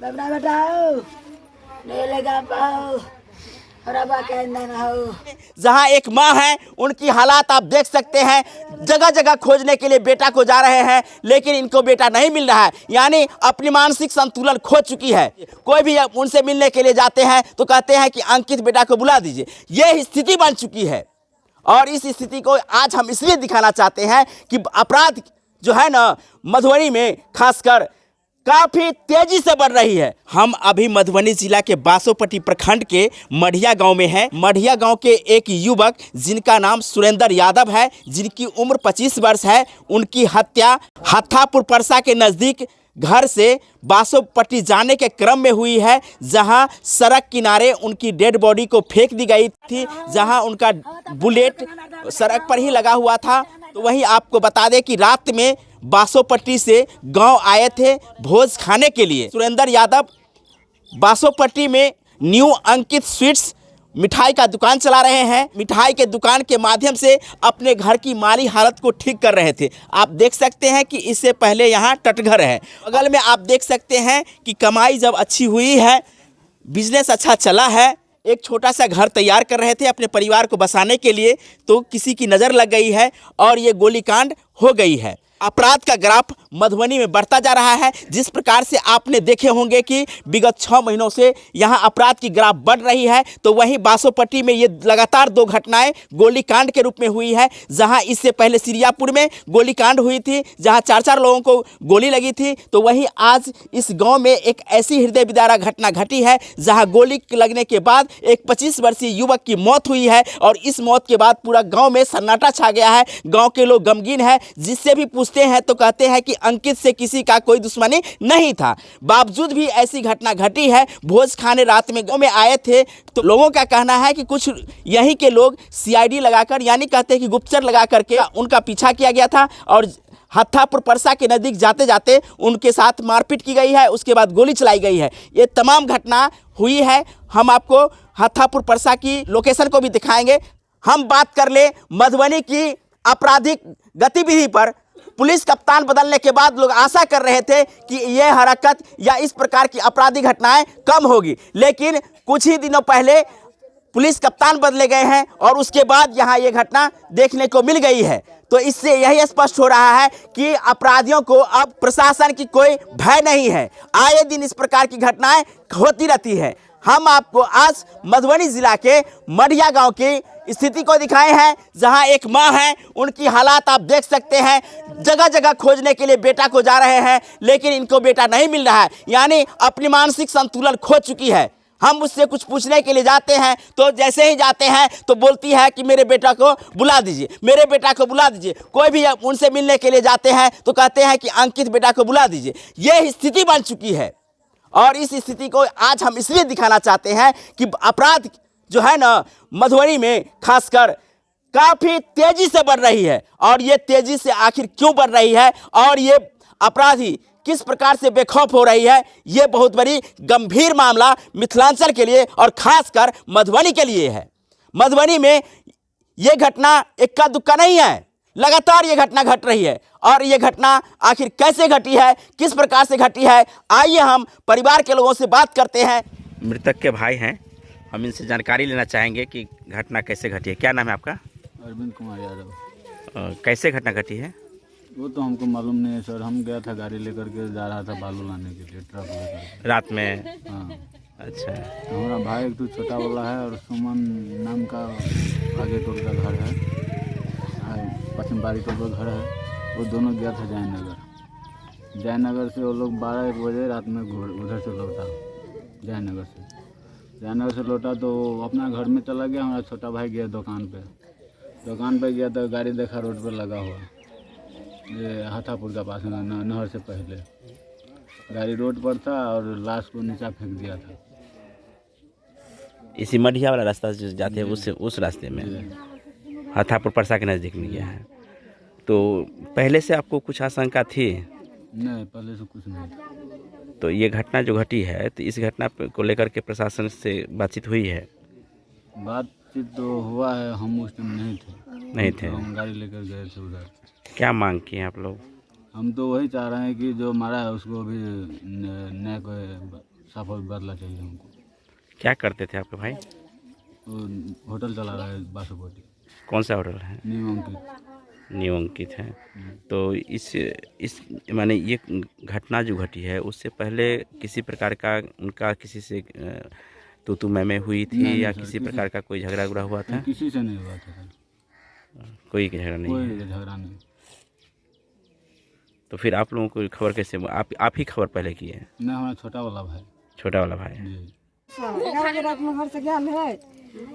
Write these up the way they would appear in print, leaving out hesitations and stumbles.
अपना बताओ नहीं लगा पाओ रबा के अंदर हो। जहां एक माँ है, उनकी हालात आप देख सकते हैं। जगह जगह खोजने के लिए बेटा को जा रहे हैं, लेकिन इनको बेटा नहीं मिल रहा है। यानी अपनी मानसिक संतुलन खो चुकी है। कोई भी उनसे मिलने के लिए जाते हैं तो कहते हैं कि अंकित बेटा को बुला दीजिए। यह स्थिति बन चुकी है और इस स्थिति को आज हम इसलिए दिखाना चाहते हैं कि अपराध जो है ना मधुबनी में खासकर काफी तेजी से बढ़ रही है। हम अभी मधुबनी जिला के बासोपट्टी प्रखंड के मढ़िया गांव में हैं। मढ़िया गांव के एक युवक जिनका नाम सुरेंद्र यादव है, जिनकी उम्र 25 वर्ष है, उनकी हत्या हथापुर परसा के नज़दीक घर से बासोपट्टी जाने के क्रम में हुई है, जहां सड़क किनारे उनकी डेड बॉडी को फेंक दी गई थी, जहां उनका बुलेट सड़क पर ही लगा हुआ था। तो वहीं आपको बता दें कि रात में बासोपट्टी से गांव आए थे भोज खाने के लिए। सुरेंद्र यादव बासोपट्टी में न्यू अंकित स्वीट्स मिठाई का दुकान चला रहे हैं। मिठाई के दुकान के माध्यम से अपने घर की माली हालत को ठीक कर रहे थे। आप देख सकते हैं कि इससे पहले यहाँ टटघर है। बगल में आप देख सकते हैं कि कमाई जब अच्छी हुई है, बिजनेस अच्छा चला है, एक छोटा सा घर तैयार कर रहे थे अपने परिवार को बसाने के लिए, तो किसी की नज़र लग गई है और ये गोलीकांड हो गई है। अपराध का ग्राफ मधुबनी में बढ़ता जा रहा है। जिस प्रकार से आपने देखे होंगे कि विगत 6 महीनों से यहाँ अपराध की ग्राफ बढ़ रही है, तो वहीं बासोपट्टी में ये लगातार 2 घटनाएं गोलीकांड के रूप में हुई है। जहाँ इससे पहले सिरियापुर में गोलीकांड हुई थी, जहाँ 4-4 लोगों को गोली लगी थी, तो वहीं आज इस गांव में एक ऐसी हृदय विदारक घटना घटी है, जहाँ गोली लगने के बाद एक 25 वर्षीय युवक की मौत हुई है। और इस मौत के बाद पूरा गाँव में सन्नाटा छा गया है। गाँव के लोग गमगीन है। जिससे भी पूछते हैं तो कहते हैं कि अंकित से किसी का कोई दुश्मनी नहीं था। बावजूद भी ऐसी घटना घटी है। भोज खाने रात में गांव में आए थे, तो लोगों का कहना है कि कुछ यहीं के लोग सीआईडी लगाकर, यानी कहते हैं कि गुप्तचर लगा करके उनका पीछा किया गया था और हथापुर परसा के नज़दीक जाते जाते उनके साथ मारपीट की गई है। उसके बाद गोली चलाई गई है। ये तमाम घटना हुई है। हम आपको हथापुर परसा की लोकेशन को भी दिखाएंगे। हम बात कर ले मधुबनी की आपराधिक गतिविधि पर। पुलिस कप्तान बदलने के बाद लोग आशा कर रहे थे कि यह हरकत या इस प्रकार की आपराधिक घटनाएं कम होगी, लेकिन कुछ ही दिनों पहले पुलिस कप्तान बदले गए हैं और उसके बाद यहाँ ये घटना देखने को मिल गई है। तो इससे यही स्पष्ट हो रहा है कि अपराधियों को अब प्रशासन की कोई भय नहीं है। आए दिन इस प्रकार की घटनाएं होती रहती है। हम आपको आज मधुबनी जिला के मढ़िया गांव की स्थिति को दिखाए हैं, जहां एक मां है, उनकी हालात आप देख सकते हैं। जगह जगह खोजने के लिए बेटा को जा रहे हैं, लेकिन इनको बेटा नहीं मिल रहा है। यानी अपनी मानसिक संतुलन खो चुकी है। हम उससे कुछ पूछने के लिए जाते हैं तो जैसे ही जाते हैं तो बोलती है कि मेरे बेटा को बुला दीजिए, मेरे बेटा को बुला दीजिए। कोई भी उनसे मिलने के लिए जाते हैं तो कहते हैं कि अंकित बेटा को बुला दीजिए। यह स्थिति बन चुकी है और इस स्थिति को आज हम इसलिए दिखाना चाहते हैं कि अपराध जो है ना मधुबनी में खासकर काफ़ी तेजी से बढ़ रही है। और ये तेजी से आखिर क्यों बढ़ रही है और ये अपराधी किस प्रकार से बेखौफ हो रही है, ये बहुत बड़ी गंभीर मामला मिथिलांचल के लिए और खासकर मधुबनी के लिए है। मधुबनी में ये घटना इक्का दुक्का नहीं है, लगातार ये घटना घट रही है। और ये घटना आखिर कैसे घटी है, किस प्रकार से घटी है, आइए हम परिवार के लोगों से बात करते हैं। मृतक के भाई हैं, हम इनसे जानकारी लेना चाहेंगे कि घटना कैसे घटी है। क्या नाम है आपका? अरविंद कुमार यादव। कैसे घटना घटी है? वो तो हमको मालूम नहीं है सर। हम गया था गाड़ी लेकर के, जा रहा था बालू लाने के लिए, ट्रक लेकर रात में? हाँ। अच्छा। तो हमारा भाई एक तो छोटा वाला है और सुमन नाम का आगे टोल का घर है, पश्चिम बारी टोल का घर है। वो दोनों गया था जयनगर। जयनगर से वो लोग 12-1 बजे रात में उधर से लौटा। जयनगर से लौटा तो अपना घर में चला गया। हमारा छोटा भाई गया दुकान पे गया तो गाड़ी देखा रोड पर लगा हुआ, ये हथापुर का पास नहर से पहले गाड़ी रोड पर था और लाश को नीचा फेंक दिया था। इसी मढ़िया वाला रास्ता जो जाते हैं उस रास्ते में हथापुर परसा के नज़दीक में गया है। तो पहले से आपको कुछ आशंका थी? नहीं, पहले से कुछ नहीं था। तो ये घटना जो घटी है, तो इस घटना को लेकर के प्रशासन से बातचीत हुई है? बातचीत तो हुआ है, हम उस टाइम नहीं थे। हम गाड़ी लेकर गए थे उधर। क्या मांग किए आप लोग? हम तो वही चाह रहे हैं कि जो मारा है उसको भी न्याय को साफ और बदला चाहिए हमको। क्या करते थे आपके भाई? वो होटल चला रहा है बासुपट्टी, कौन सा होटल है? न्यू अंकित। न्यू अंकित है। तो इस माने ये घटना जो घटी है उससे पहले किसी प्रकार का उनका किसी से तू मैं हुई थी नहीं, या सर, किसी प्रकार का कोई झगड़ा उगड़ा हुआ था? किसी से नहीं हुआ था सर, कोई झगड़ा नहीं कोई है। झगड़ा नहीं। तो फिर आप लोगों को खबर कैसे, आप ही खबर पहले की है? नहीं, हमारा छोटा वाला भाई। छोटा वाला भाई है। जी 11 बजे रात में घर से गया है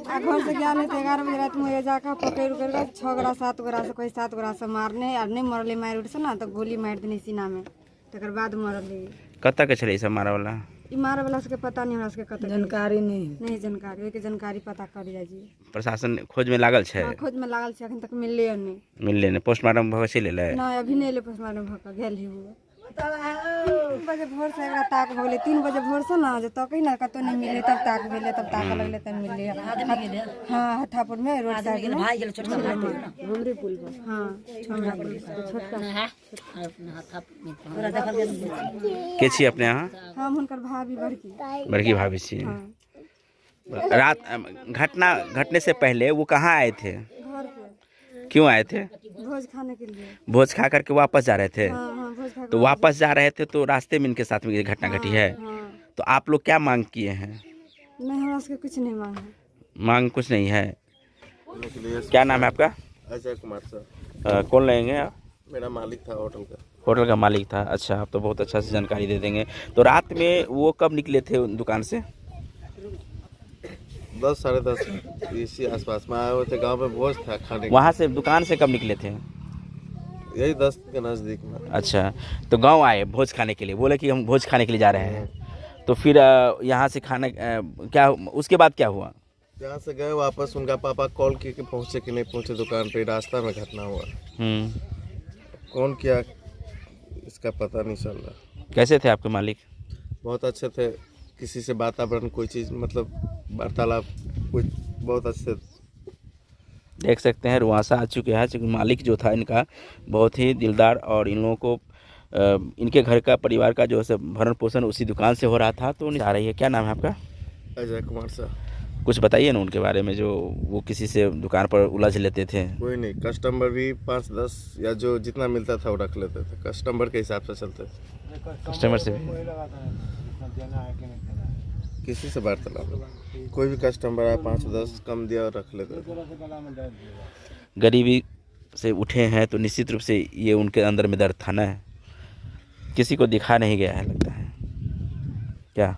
आ घर से गया है तो 11 बजे रात में जाकर पकड़ उकर 6 गोरा 7 गोरा से कोई 7 गोरा से मारने और नहीं मरले मार उठ से ना तो गोली मार देने सीना में तकर बाद मरले। कत्ता के चले सब मारा वाला? ई मारे वाला से पता नहीं हमरा से कत जानकारी नहीं जानकारी के जानकारी पता कर जाजी। प्रशासन खोज में लागल है? हां खोज में लागल छै, अखन तक मिलले नहीं। मिलले ने पोस्टमार्टम भऽ के ले ना अभी नहीं ले पोस्टमार्टम भऽ के गेल ही हुआ। 3 बजे भोर से एकरा ताक हो गेले, 3 बजे भोर से ना जे तकई ना कतो नहीं मिले तब ताक भेले तब ताक लगले तब मिलले। हां हथापुर में रोड साइड में भाई गेल छोटका भाई गेल हमरे पुल पर। हां छोटका पूरा देखल गेल। के छी अपने यहाँ? हम हुनकर भाभी बड़की भाभी छी। रात घटना घटने से पहले वो कहाँ आए थे? घर पे क्यों आए थे? भोज खाने के लिए। भोज खा करके वापस जा रहे थे? हाँ भोज खा तो वापस जा रहे थे तो रास्ते में इनके साथ में ये घटना घटी है। हाँ तो आप लोग क्या मांग किए हैं? नहीं हमरा से कुछ नहीं मांगा। मांग कुछ नहीं है। क्या नाम है आपका? अजय कुमार सर। कौन लेंगे आप? मेरा मालिक था होटल का। होटल का मालिक था। अच्छा, आप तो बहुत अच्छा से जानकारी दे देंगे। तो रात में वो कब निकले थे दुकान से? 10 साढ़े 10 इसी आसपास में आए हुए थे। गांव में भोज था खाने वहाँ से दुकान से कब निकले थे? यही 10 के नज़दीक में। अच्छा, तो गांव आए भोज खाने के लिए, बोले कि हम भोज खाने के लिए जा रहे हैं। तो फिर यहाँ से खाने क्या उसके बाद क्या हुआ? यहाँ से गए वापस, उनका पापा कॉल किए कि पहुँचे कि नहीं पहुँचे दुकान पे। रास्ता में घटना हुआ। कौन किया इसका पता नहीं चल रहा। कैसे थे आपके मालिक? बहुत अच्छे थे, किसी से वातावरण कोई चीज़ मतलब वार्तालाप कुछ बहुत अच्छे। देख सकते हैं रुआसा आ चुके हैं, चूँकि मालिक जो था इनका बहुत ही दिलदार और इन लोगों को इनके घर का परिवार का जो है भरण पोषण उसी दुकान से हो रहा था। तो आ रही है। क्या नाम है आपका? अजय कुमार सर। कुछ बताइए ना उनके बारे में, जो वो किसी से दुकान पर उलझ लेते थे। कोई नहीं, कस्टमर भी 5-10 या जो जितना मिलता था वो रख लेते थे। कस्टमर के हिसाब से चलते थे। कस्टमर से भी किसी से वार्तालाप, कोई भी कस्टमर आया 5-10 कम दिया और रख लेते थे। गरीबी से उठे हैं तो निश्चित रूप से ये उनके अंदर में दर्द था ना, किसी को दिखा नहीं गया है लगता है क्या?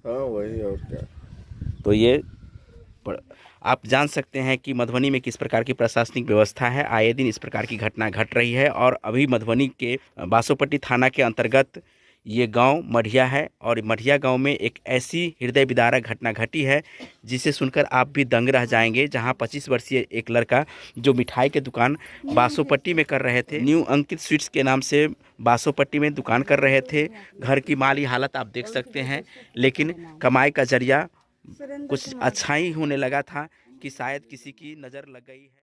हाँ वही, और क्या। तो ये आप जान सकते हैं कि मधुबनी में किस प्रकार की प्रशासनिक व्यवस्था है। आए दिन इस प्रकार की घटना घट रही है और अभी मधुबनी के बासोपट्टी थाना के अंतर्गत ये गांव मढ़िया है और मढ़िया गांव में एक ऐसी हृदय विदारक घटना घटी है जिसे सुनकर आप भी दंग रह जाएंगे। जहां 25 वर्षीय एक लड़का जो मिठाई के दुकान बासोपट्टी में कर रहे थे, न्यू अंकित स्वीट्स के नाम से बासोपट्टी में दुकान कर रहे थे। घर की माली हालत आप देख सकते हैं, लेकिन कमाई का जरिया कुछ अच्छा ही होने लगा था कि शायद किसी की नज़र लग गई है।